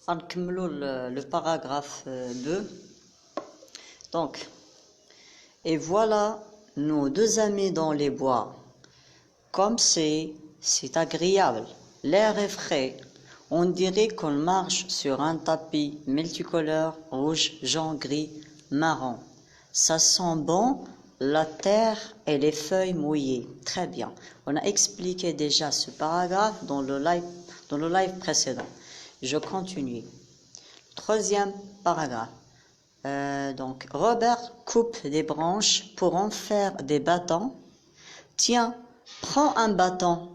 غنكملوا le paragraphe 2. Donc, et voilà nos deux amis dans les bois. Comme c'est agréable, l'air est frais. On dirait qu'on marche sur un tapis multicolore, rouge, jaune, gris, marron. Ça sent bon, la terre et les feuilles mouillées. Très bien. On a expliqué déjà ce paragraphe dans le live précédent. Je continue. Troisième paragraphe. Donc, Robert coupe des branches pour en faire des bâtons. Tiens, prends un bâton.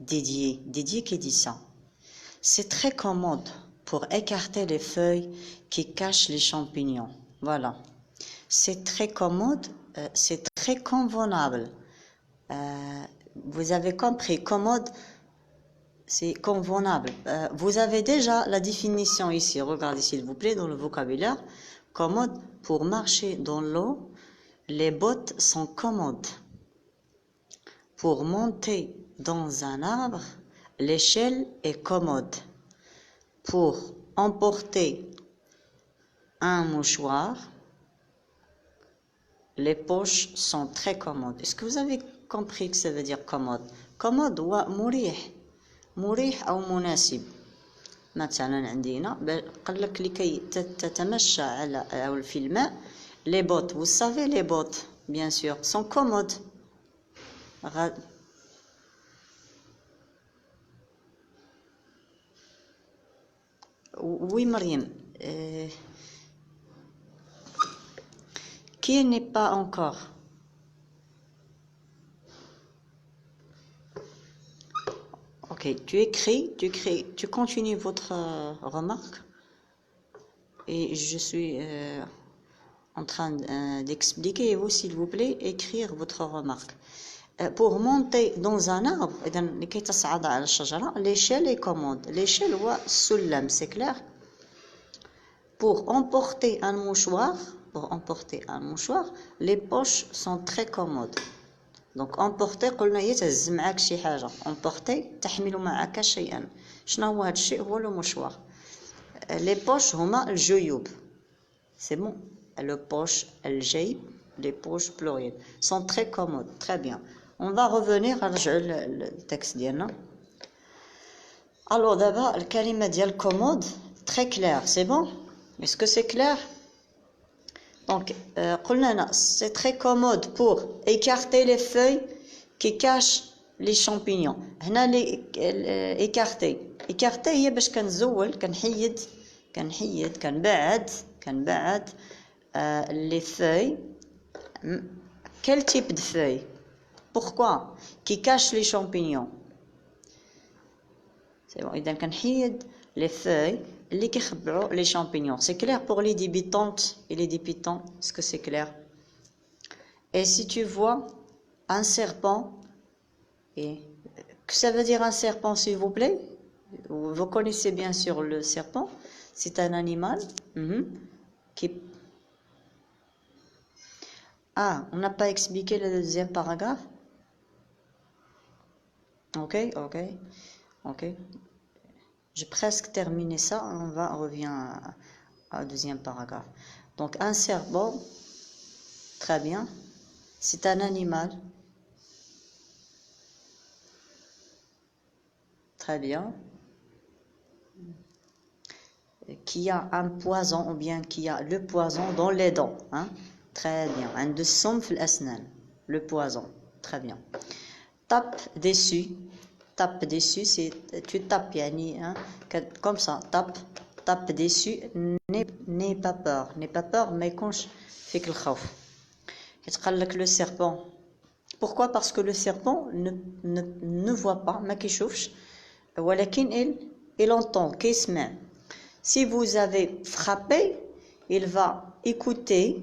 Didier qui dit ça. C'est très commode pour écarter les feuilles qui cachent les champignons. Voilà. C'est très commode, c'est très convenable. Vous avez compris, commode, c'est convenable. Vous avez déjà la définition ici. Regardez s'il vous plaît dans le vocabulaire. Commode, pour marcher dans l'eau, les bottes sont commodes. Pour monter dans un arbre, l'échelle est commode. Pour emporter un mouchoir, les poches sont très commodes. Est-ce que vous avez compris que ça veut dire commode? Commode ou مريح أو مناسب. مثلا عندنا قال لك لكي تتمشى على في الماء. Les bottes, vous savez les bottes, bien sûr, sont commodes. Oui, Mariam. Qui n'est pas encore? Ok, tu continues votre remarque. Et je suis en train d'expliquer, et vous, s'il vous plaît, écrire votre remarque. Pour monter dans un arbre, l'échelle est commode. L'échelle ou السلم, c'est clair? Pour emporter un mouchoir, les poches sont très commodes. Donc emporter قلنا يتهز معاك شي حاجة. emporter تحمل معك شيئا. شنو هو هذا الشيء؟ هو le mouchoir. Les poches هما الجيوب. C'est bon. Le poche, الجيب, les poches pluriel sont très commodes. Très bien. On va revenir à le texte ديالنا. Alors d'abord الكلمة ديال commode très clair. C'est bon? Est-ce que c'est clair? Donc, c'est très commode pour écarter les feuilles qui cachent les champignons. هنا écarter هي باش كنزول كنبعد les feuilles. Quel type de feuilles? Pourquoi? Qui cachent les champignons. C'est bon. إذا كنحيد les feuilles اللي كيخبعوا les champignons. C'est clair pour les débutantes et les débutants? Est-ce que c'est clair? Et si tu vois un serpent, et que ça veut dire un serpent, s'il vous plaît? Vous connaissez bien sûr le serpent. C'est un animal qui... Ah, on n'a pas expliqué le deuxième paragraphe? Ok. J'ai presque terminé ça, on revient au deuxième paragraphe. Donc un serpent, très bien, c'est un animal, très bien, qui a un poison ou bien qui a le poison dans les dents, hein? Très bien, عنده السم في الأسنان, le poison, très bien. Tape dessus, c'est tu tapes يعني, hein, comme ça, tape dessus. N'aie pas peur, mais يكونش فيك الخوف. يتقال لك le serpent. Pourquoi? Parce que le serpent ne voit pas, ما كيشوفش, ولكن il entend, كيسمع. Si vous avez frappé, il va écouter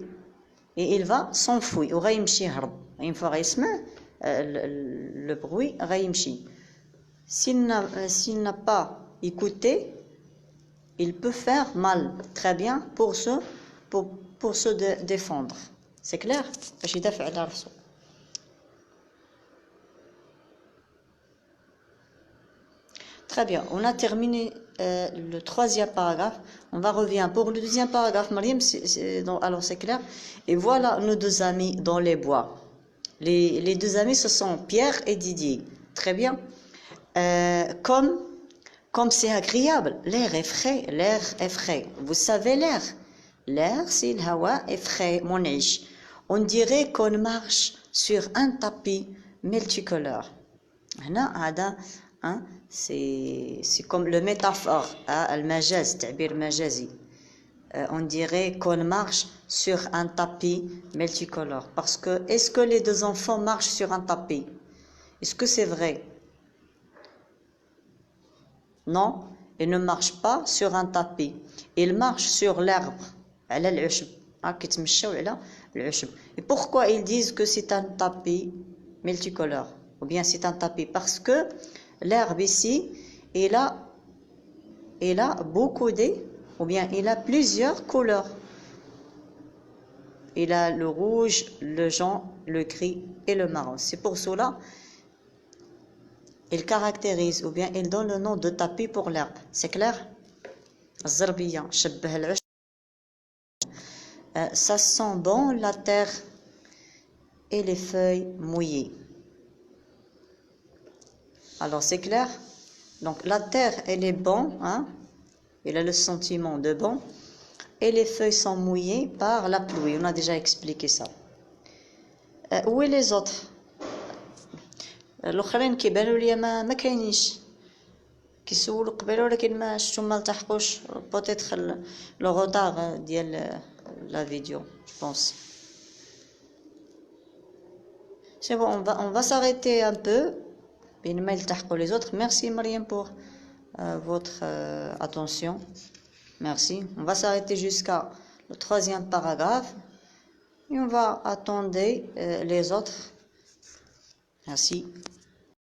et il va s'enfuir. وغيمشي يهرب. Une fois غيسمع le bruit, غيمشي. S'il n'a pas écouté, il peut faire mal. Très bien, pour se défendre. C'est clair? باش يدافع على راسو. Très bien, on a terminé le troisième paragraphe. On va revenir pour le deuxième paragraphe, Mariam. Alors c'est clair. Et voilà nos deux amis dans les bois. Les deux amis, ce sont Pierre et Didier. Très bien. Comme c'est agréable, l'air est frais, l'air est frais. Vous savez l'air. L'air, c'est le hawa est frais, monège. On dirait qu'on marche sur un tapis multicolore. C'est comme le métaphore, le majaz, تعبير majazi. On dirait qu'on marche sur un tapis multicolore. Parce que, est-ce que les deux enfants marchent sur un tapis? Est-ce que c'est vrai? Non, ils ne marchent pas sur un tapis. Ils marchent sur l'herbe. Et pourquoi ils disent que c'est un tapis multicolore? Ou bien c'est un tapis? Parce que l'herbe ici, il a beaucoup ou bien il a plusieurs couleurs. Il a le rouge, le jaune, le gris et le marron. C'est pour cela il caractérise ou bien il donne le nom de tapis pour l'herbe. C'est clair? Ça sent bon la terre et les feuilles mouillées. Alors c'est clair? Donc la terre elle est bon, hein? Il a le sentiment de bon. Et les feuilles sont mouillées par la pluie. On a déjà expliqué ça. Où est les autres? الاخرين كيبانوا لي ما كاينينش كيسولوا قبيله ولكن ما شفتو ما التحقوش بوتيتر لو غوتار ديال لا فيديو je pense. C'est bon, on va s'arrêter un peu بين ما يلتحقوا les autres. Merci Mariam pour votre attention. Merci. On va s'arrêter jusqu'à le troisième paragraphe et on va attendre les autres. Merci.